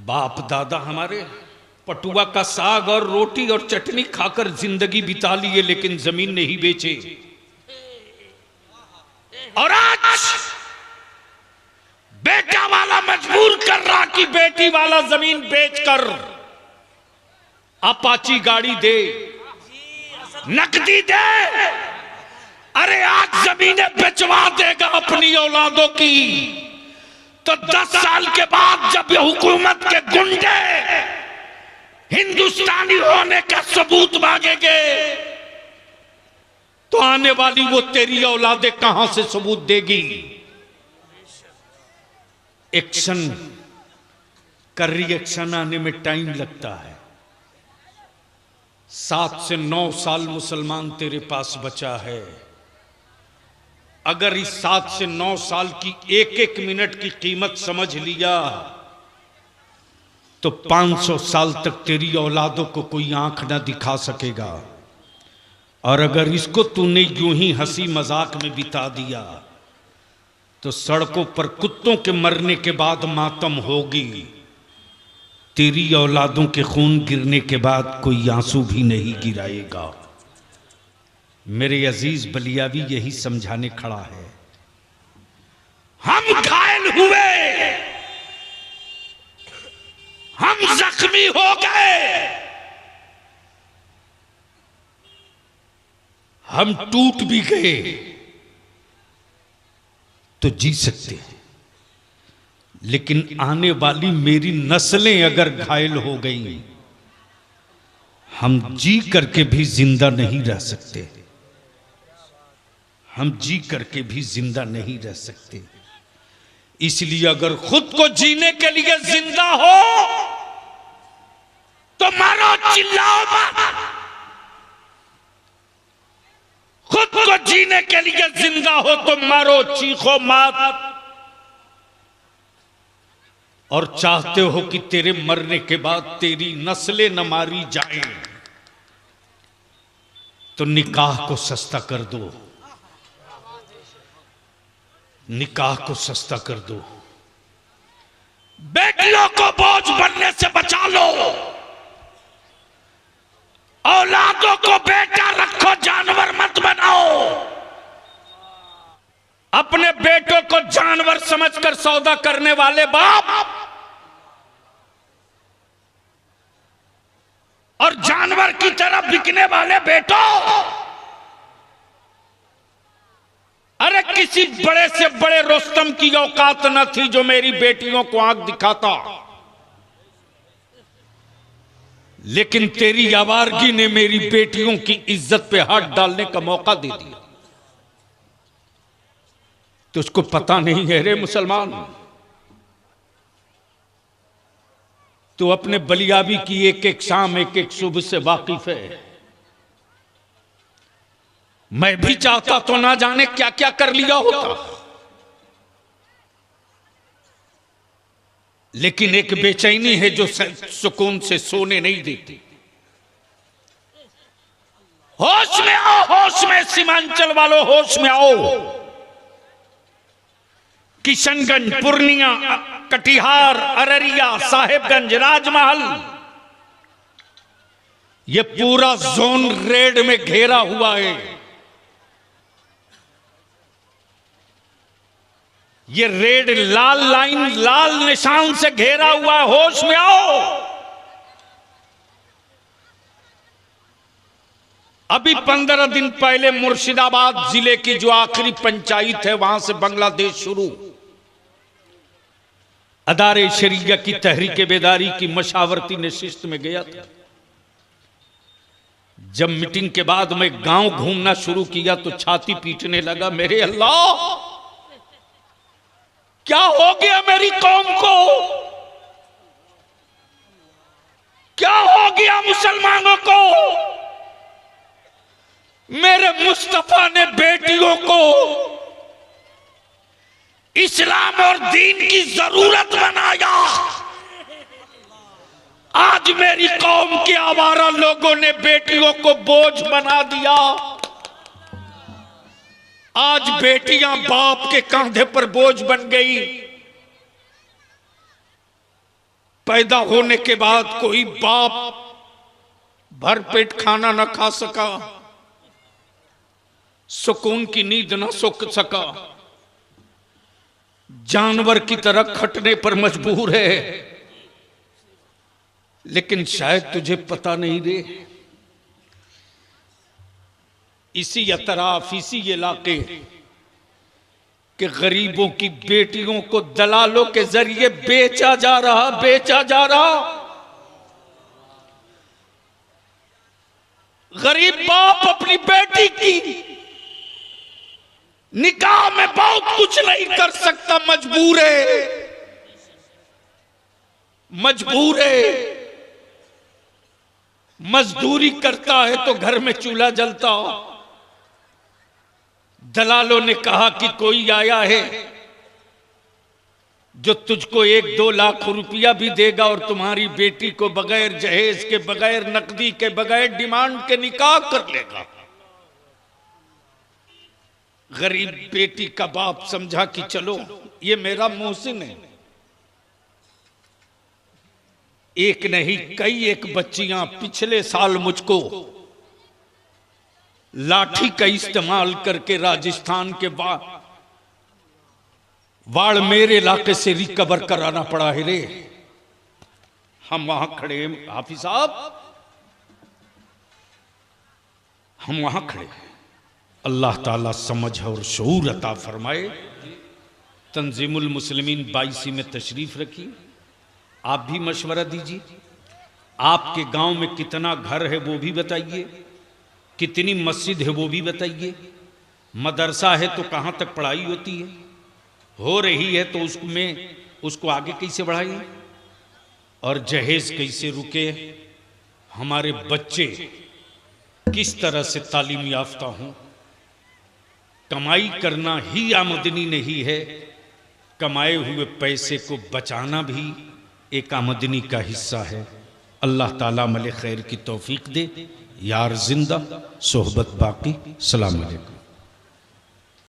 बाप दादा हमारे पटुआ का साग और रोटी और चटनी खाकर जिंदगी बिता लिए, लेकिन जमीन नहीं बेचे। और आज बेटा वाला मजबूर कर रहा कि बेटी वाला जमीन बेचकर अपाची गाड़ी दे, नकदी दे। अरे आज जमीनें बेचवा देगा अपनी औलादों की, तो 10 साल के बाद जब ये हुकूमत के गुंडे हिंदुस्तानी होने का सबूत मांगेंगे, तो आने वाली वो तेरी औलादे कहां से सबूत देगी। एक्शन का रिएक्शन आने में टाइम लगता है। 7 से 9 साल मुसलमान तेरे पास बचा है। अगर इस 7 से 9 साल की एक मिनट की कीमत समझ लिया तो 500 साल तक तेरी औलादों को कोई आंख ना दिखा सकेगा। और अगर इसको तूने यूं ही हंसी मजाक में बिता दिया तो सड़कों पर कुत्तों के मरने के बाद मातम होगी, तेरी औलादों के खून गिरने के बाद कोई आंसू भी नहीं गिराएगा। मेरे अजीज बलियावी यही समझाने खड़ा है। हम घायल हुए, हम जख्मी हो गए, हम टूट भी गए तो जी सकते हैं, लेकिन आने वाली मेरी नस्लें अगर घायल हो गई, हम जी करके भी जिंदा नहीं रह सकते। हम जी करके भी जिंदा नहीं रह सकते। इसलिए अगर खुद को जीने के लिए जिंदा हो तो मारो, चिल्लाओ मत। खुद को जीने के लिए जिंदा हो तो मारो, चीखो मत। और चाहते हो कि तेरे मरने के बाद तेरी नस्लें न मारी जाएं, तो निकाह को सस्ता कर दो, निकाह को सस्ता कर दो। बेटियों को बोझ बनने से बचा लो। औलादों को बेटा रखो, जानवर मत बनाओ। अपने बेटों को जानवर समझकर सौदा करने वाले बाप और जानवर की तरह बिकने वाले बेटों, अरे किसी बड़े से बड़े रुस्तम की औकात न थी जो मेरी बेटियों को आंख दिखाता, लेकिन तेरी आवारगी ने मेरी बेटियों की इज्जत पे हाथ डालने का मौका दे दिया। तुझको पता नहीं है रे मुसलमान, तू अपने बलियाबी की एक एक शाम एक एक सुबह से वाकिफ है। मैं भी चाहता तो ना जाने क्या क्या कर लिया होता, लेकिन एक बेचैनी है जो सुकून से सोने नहीं देती। होश में आओ, होश में, सीमांचल वालों होश में आओ। किशनगंज, पूर्णिया, कटिहार, अररिया, साहेबगंज, राजमहल, ये पूरा जोन रेड में घेरा हुआ है। ये रेड लाल लाइन, लाल निशान से घेरा हुआ है। होश में आओ। अभी 15 दिन पहले मुर्शिदाबाद जिले की जो आखिरी पंचायत है, वहां से बांग्लादेश शुरू अदारे शरिया की तहरीक बेदारी की मशावरती नशिस्त में गया था। जब मीटिंग के बाद मैं गांव घूमना शुरू किया तो छाती पीटने लगा, मेरे अल्लाह क्या हो गया मेरी कौम को, क्या हो गया मुसलमानों को। मेरे मुस्तफा ने बेटियों को इस्लाम और दीन की जरूरत बनाया। आज मेरी कौम के आवारा लोगों ने बेटियों को बोझ बना दिया। आज बेटियां बाप के कंधे पर बोझ बन गई। पैदा होने के बाद कोई बाप भरपेट खाना न खा सका, सुकून की नींद न सो सका, जानवर की तरह खटने पर मजबूर है। लेकिन शायद तुझे पता नहीं रे, इसी अतराफ इसी इलाके के गरीबों की बेटियों को दलालों के जरिए बेचा जा रहा। गरीब बाप अपनी बेटी की निकाह में बहुत कुछ नहीं कर सकता, मजबूर है। मजदूरी करता है तो घर में चूल्हा जलता हो। दलालों ने कहा कि कोई आया है जो तुझको 1-2 लाख रुपया भी देगा और तुम्हारी बेटी को बगैर जहेज के, बगैर नकदी के, बगैर डिमांड के निकाह कर लेगा। गरीब बेटी का बाप समझा कि चलो ये मेरा मोहसिन है। एक नहीं कई एक बच्चियां पिछले साल मुझको लाठी का इस्तेमाल करके राजस्थान के बाड़मेर इलाके से रिकवर कराना पड़ा है रे। हम वहां खड़े, हाफिज साहब हम वहां खड़े। अल्लाह ताला समझ और शऊर अता फरमाए। तंजीमुल मुस्लिमीन 22 में तशरीफ रखी। आप भी मशवरा दीजिए। आपके गांव में कितना घर है वो भी बताइए, कितनी मस्जिद है वो भी बताइए, मदरसा है तो कहाँ तक पढ़ाई होती है, हो रही है तो उसको आगे कैसे बढ़ाएं, और जहेज कैसे रुके, हमारे बच्चे किस तरह से तालीम याफ्ता हों। कमाई करना ही आमदनी नहीं है, कमाए हुए पैसे को बचाना भी एक आमदनी का हिस्सा है। अल्लाह ताला अमल खैर की तौफीक दे। यार जिंदा, सोहबत बाकी। सलाम अलैकुम।